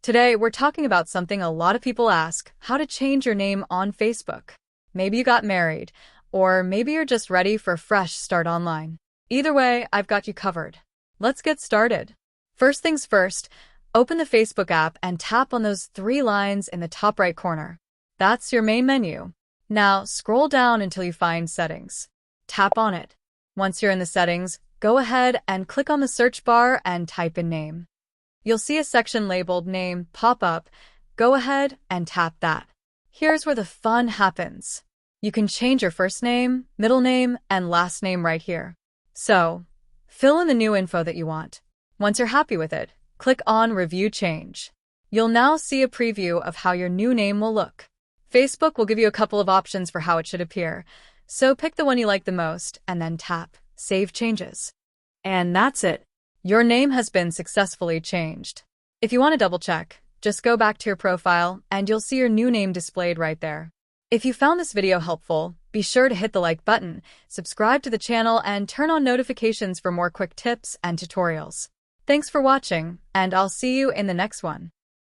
Today, we're talking about something a lot of people ask, how to change your name on Facebook. Maybe you got married, or maybe you're just ready for a fresh start online. Either way, I've got you covered. Let's get started. First things first, open the Facebook app and tap on those three lines in the top right corner. That's your main menu. Now, scroll down until you find Settings. Tap on it. Once you're in the settings, go ahead and click on the search bar and type in Name. You'll see a section labeled Name pop up. Go ahead and tap that. Here's where the fun happens. You can change your first name, middle name, and last name right here. So, fill in the new info that you want. Once you're happy with it, click on Review Change. You'll now see a preview of how your new name will look. Facebook will give you a couple of options for how it should appear, so pick the one you like the most and then tap Save Changes. And that's it. Your name has been successfully changed. If you want to double check, just go back to your profile and you'll see your new name displayed right there. If you found this video helpful, be sure to hit the like button, subscribe to the channel, and turn on notifications for more quick tips and tutorials. Thanks for watching, and I'll see you in the next one.